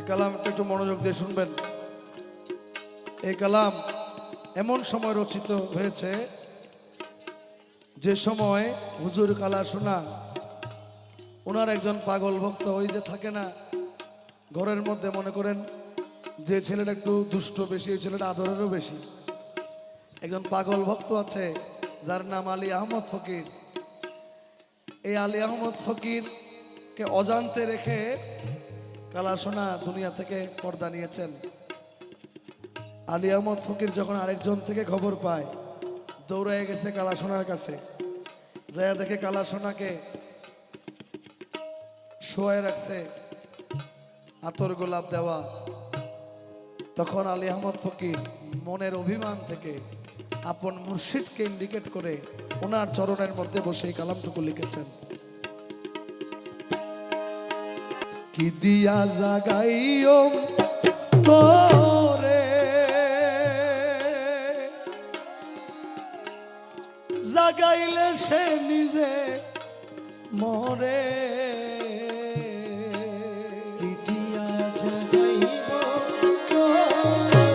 কালামটা একটু মনোযোগ দিয়ে শুনবেন। এই কালাম এমন সময় রচিত হয়েছে যে সময় হুজুর কালা শোনা ওনার একজন পাগল ভক্ত, ওই যে থাকে না ঘরের মধ্যে, মনে করেন যে ছেলেটা একটু দুষ্ট বেশি, ওই ছেলেটা আদরেরও বেশি। একজন পাগল ভক্ত আছে যার নাম আলী আহমদ ফকির। এই আলী আহমদ ফকিরকে অজান্তে রেখে কালা সোনা দুনিয়া থেকে পর্দা নিয়েছেন। আলী আহমদ ফকির যখন আরেকজন থেকে খবর পায়, দৌড়ে গেছে কালা সোনার কাছে, যাইয়া দেখে কালা সোনাকে শোয়ায় রাখছে, আতর গোলাপ দেওয়া। তখন আলী আহমদ ফকির মনের অভিমান থেকে আপন মুর্শিদকে ইন্ডিকেট করে ওনার চরণের মধ্যে বসে এই কালামটুকু লিখেছেন। কি দিয়া জাগাইও তোরে জাগাইলে সে নিজে মরে, কি দিয়া জাগাইব তোরে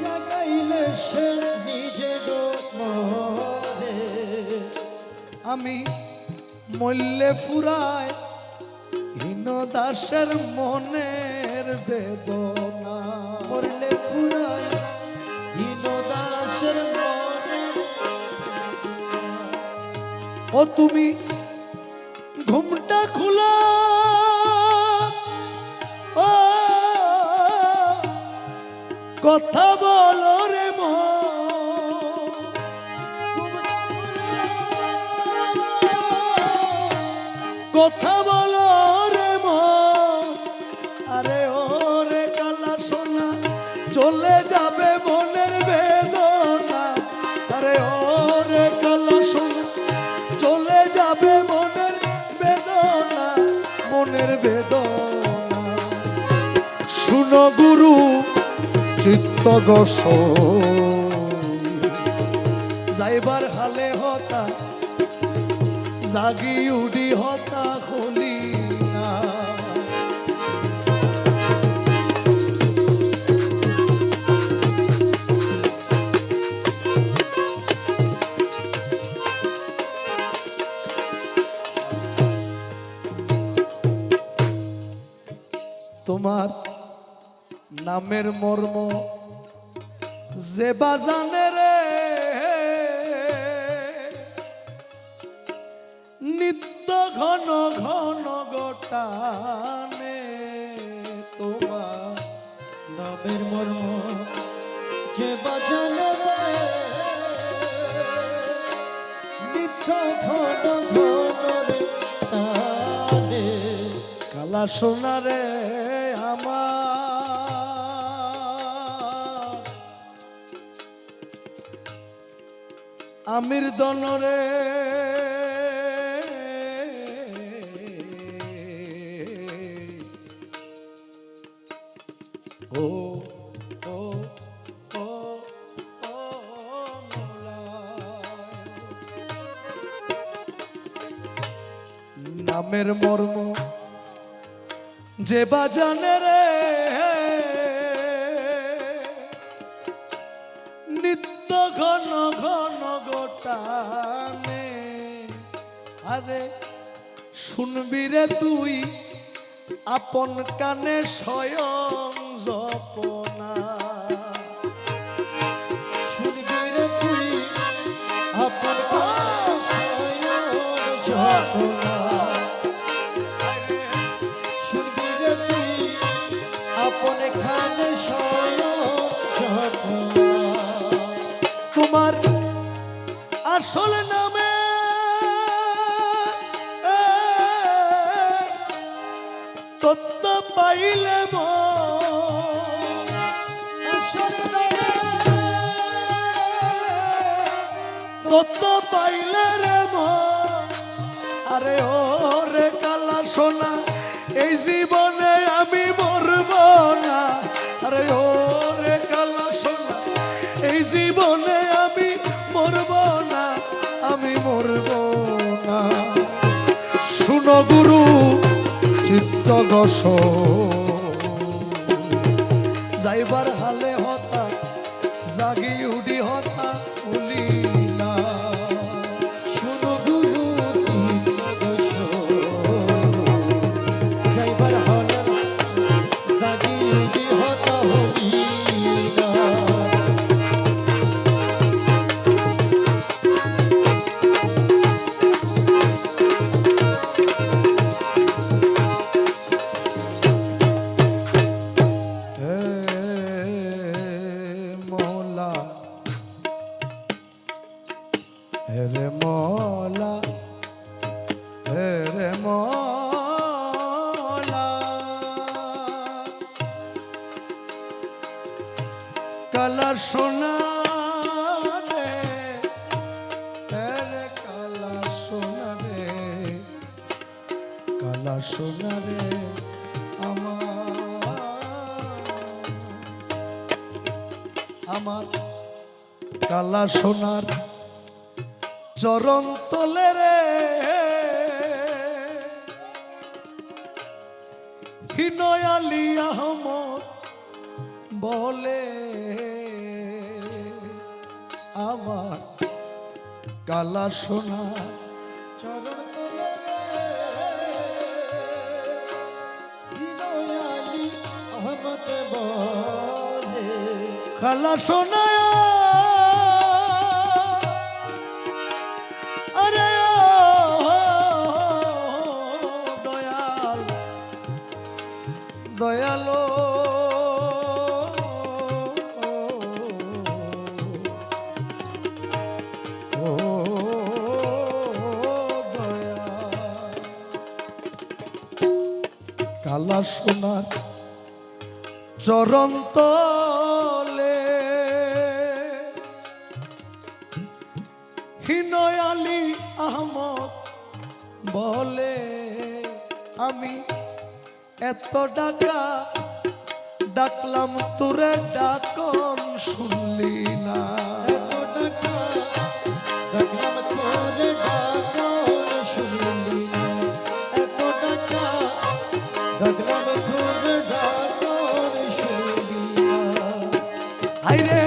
জাগাইলে সে নিজে গো মরে। আমি মল্লে ফুরায় হীন দাসের মনের বেদনা, মরলে ফুরায় হীন দাসের মনে। ও তুমি ঘুমটা খুলা, ও কথা বলো রে কথা বলো রে মন। আরে ও রে কালা সোনা চলে যাবে মনের বেদনা, আরে ও রে কালা সোনা চলে যাবে মনের বেদনা, মনের বেদনা। শুনো গুরু চিত্ত গোস যাইবার হালে হতা জাগি উডি হতা হলি না। তোমার নামের মর্ম যে বাজানে রে, নিত্য ঘন ঘন গোটানে। তোমার নামের মর্ম যে বাজানে রে, মিথ্যা ঘন ঘন রে টানে। কালা সোনা রে আমার আমির দনরে, ও ও ও ও নামের মর্ম যে বাজানে রে, নিত্য ঘন ঘন গোটানে। আরে শুনবি রে তুই আপন কানে স্বয়ং জপনা, শুনবি রে তুই আপন জপনা। শুনবি রে তুই আপন খানে জপনা। তোমার আসল নামে তত্ত্ব পাইলে তত্ত্ব পাইলে রে আরে ও রে কালা সোনা এই জীবনে আমি মরব না, আরে ও রে কালা সোনা এই জীবনে আমি মরব না, আমি মরব না। শুনো গুরু চিত্ত গস যাইবার হালে হতা জাগি উডি হতা উলি না শুনো গুরু সিদ্ধদোষ যাইবার হলে জাগি উঠি হতা হলি না হে মৌলা হে রে মৌলা হে রে মৌলা কালা সোনা রে হে রে কালা সোনা রে কালা সোনা রে আমার কালা সোনার চরণ তলে রে হিনয়ালি আহমদ বলে আমার কালা সোনা চরণ তলে বিনয়ালি আহমদ বলে কালা সোনা আরে দয়াল দয়ালো ও দয়াল কালা সোনার চরণ তলে হিনয়ালি আহমদ বলে আমি এত ডাকা ডাকলাম তোরে ডাকন শুনলি না এত টাকা ডাকলাম তোরে ডাকন শুনলি না এত টাকা ডাকলাম তোরে ডাকন শুনলি না আইরে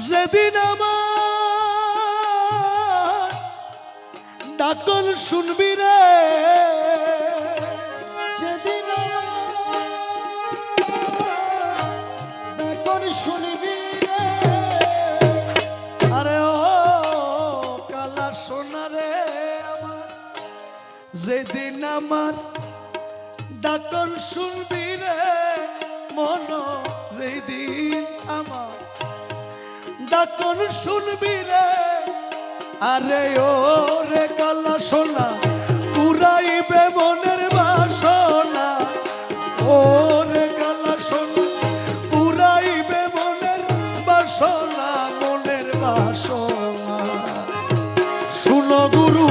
যেদিন আমার ডাকন শুনবি রে যেদিন ডাকন শুনবি রে আরে ও কালা সোনা রে আমার যেদিন আমার ডাকন শুনবি রে মন যেদিন আমার ডাকন শুনবি রে আরে ও রে কালা সোনা পুরাইবে মনের বাসনা ও রে কালা সোনা পুরাইবে মনের বাসনা মনের বাসনা শুনো গুরু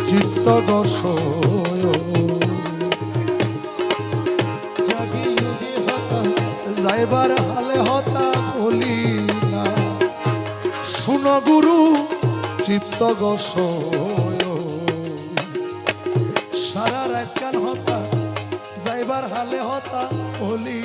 চিত্ত দশ জাগি উঠি হতা যাইবার হালে হতা বলি না শুনো গুরু চিত্ত গস সারা রাত কান হতা যাইবার হালে হতা বলি